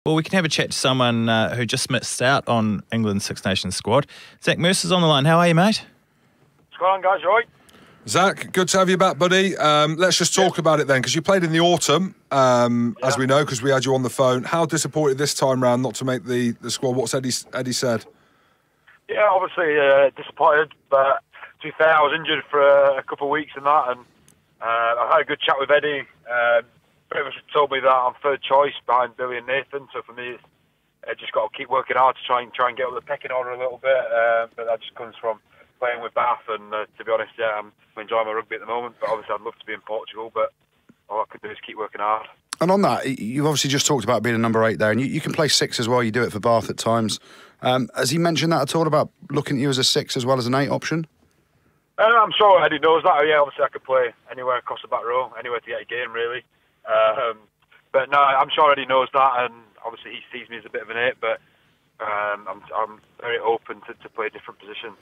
Well, we can have a chat to someone who just missed out on England's Six Nations squad. Zach Mercer's on the line. How are you, mate? What's going on, guys? You all right? Zach, good to have you back, buddy. Let's just talk about it then, because you played in the autumn, as we know, because we had you on the phone. How disappointed this time round not to make the squad? What's Eddie said? Yeah, obviously disappointed, but to be fair, I was injured for a couple of weeks and that, and I had a good chat with Eddie. Pretty much told me that I'm third choice behind Billy and Nathan, so for me, I just got to keep working hard to try and get up the pecking order a little bit, but that just comes from playing with Bath, and to be honest, yeah, I'm enjoying my rugby at the moment, but obviously I'd love to be in Portugal, but all I could do is keep working hard. And on that, you've obviously just talked about being a number 8 there, and you can play 6 as well. You do it for Bath at times. Has he mentioned that at all, about looking at you as a 6 as well as an 8 option? I'm sure Eddie knows that. Yeah, obviously I could play anywhere across the back row, anywhere to get a game, really. But no, I'm sure Eddie knows that, and obviously he sees me as a bit of an 8, but I'm very open to play different positions.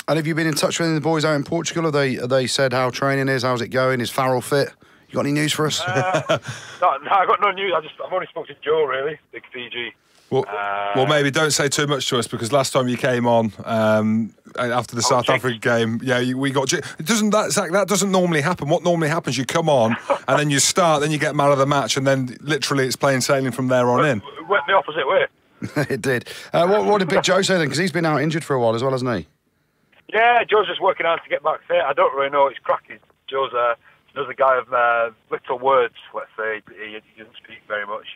And have you been in touch with any of the boys out in Portugal? Have they said how training is? How's it going? Is Farrell fit? You got any news for us? No, I got no news. I've only spoken to Joe, really, Big Fiji. Well, maybe don't say too much to us, because last time you came on after the South African game, we got. That doesn't normally happen. What normally happens? You come on and then you start, then you get man of the match, and then literally it's plain sailing from there on in. It went the opposite way. It did. What did Big Joe say then? Because he's been out injured for a while as well, hasn't he? Yeah, Joe's just working hard to get back fit. I don't really know his crack. Joe's a guy of little words, let's say. He doesn't speak very much.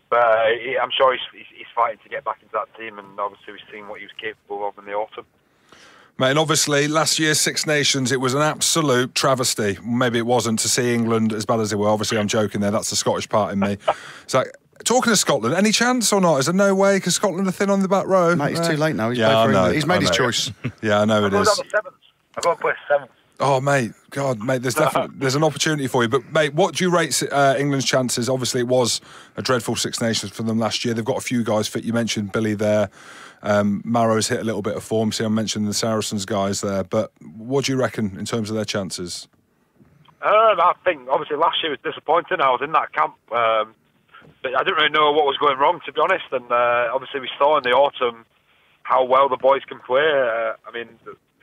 But I'm sure he's fighting to get back into that team, and obviously we've seen what he was capable of in the autumn. Mate, and obviously last year's Six Nations, it was an absolute travesty. Maybe it wasn't, to see England as bad as they were. Obviously I'm joking there, that's the Scottish part in me. So, talking to Scotland, any chance or not? Is there no way? Because Scotland are thin on the back row. Mate, it's too late now. He's made his choice. Yeah, I know it is. I've got to play 7th. Oh, mate, God, mate, there's an opportunity for you. But, mate, what do you rate England's chances? Obviously, it was a dreadful Six Nations for them last year. They've got a few guys fit. You mentioned Billy there. Marrow's hit a little bit of form. See, I mentioned the Saracens guys there. But what do you reckon in terms of their chances? I think, obviously, last year was disappointing. I was in that camp. But I didn't really know what was going wrong, to be honest. And obviously, we saw in the autumn how well the boys can play. I mean,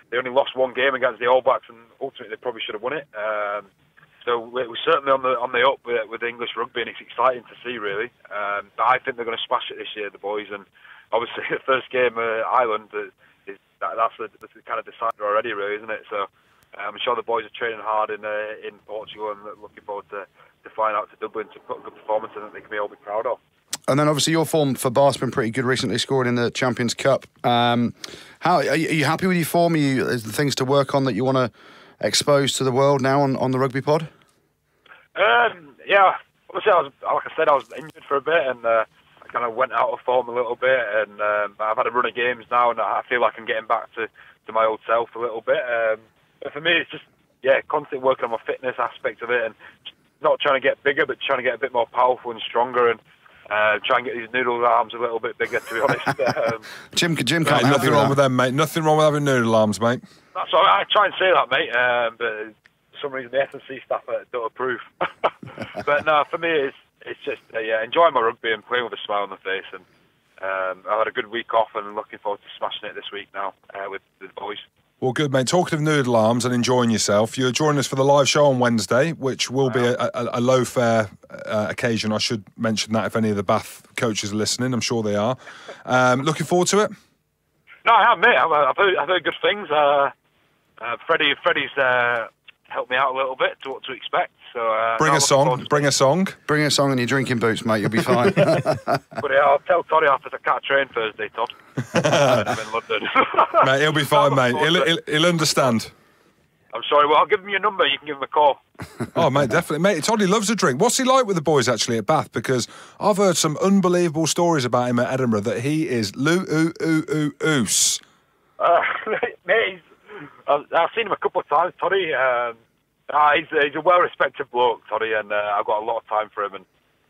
they only lost one game against the All Blacks, and ultimately they probably should have won it. So we're certainly on the up with English rugby, and it's exciting to see, really. But I think they're going to smash it this year, the boys. And obviously, the first game, Ireland, that's the kind of decider already, really, isn't it? So I'm sure the boys are training hard in Portugal, and looking forward to flying out to Dublin to put a good performance in that they can be all be proud of. And then obviously your form for Bath's been pretty good recently, scoring in the Champions Cup. How are you happy with your form? Is there things to work on that you want to expose to the world now on the Rugby Pod? Yeah, obviously I was injured for a bit, and I kind of went out of form a little bit, and I've had a run of games now, and I feel like I'm getting back to my old self a little bit. But for me, it's just constantly working on my fitness aspect of it, and not trying to get bigger, but trying to get a bit more powerful and stronger, and try and get these noodle arms a little bit bigger, to be honest. Jim can't mate, nothing wrong with them, mate. Nothing wrong with having noodle arms, mate. That's all right. I try and say that, mate, but for some reason the S&C staff don't approve. But no, for me, it's just enjoying my rugby and playing with a smile on the face. And I had a good week off, and looking forward to smashing it this week now with the boys. Well, good, mate. Talking of noodle arms and enjoying yourself, you're joining us for the live show on Wednesday, which will be a low-fare occasion. I should mention that if any of the Bath coaches are listening. I'm sure they are. Looking forward to it? No, I have, mate. I've heard good things. Freddie's helped me out a little bit to what to expect. So Bring a song in your drinking boots, mate. You'll be fine. But I'll tell Toddy after I can't train Thursday, Todd. I'm in London. Mate, he'll be fine, mate. He'll understand. I'm sorry. Well, I'll give him your number. You can give him a call. Oh, mate, definitely. Mate, Toddy loves a drink. What's he like with the boys, actually, at Bath? Because I've heard some unbelievable stories about him at Edinburgh, that he is oos. Mate, I've seen him a couple of times, Toddy. He's a well-respected bloke, Toddy, and I've got a lot of time for him. And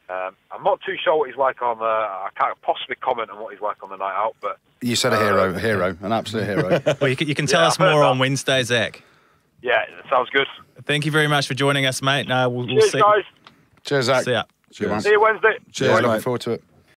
I'm not too sure what he's like on I can't possibly comment on what he's like on the night out, but... You said a hero, an absolute hero. Well, you can tell us more on Wednesday, Zach. Yeah, sounds good. Thank you very much for joining us, mate. We'll Cheers, see. guys. Cheers, Zach. See ya. Cheers. See you Wednesday. Cheers, looking forward to it.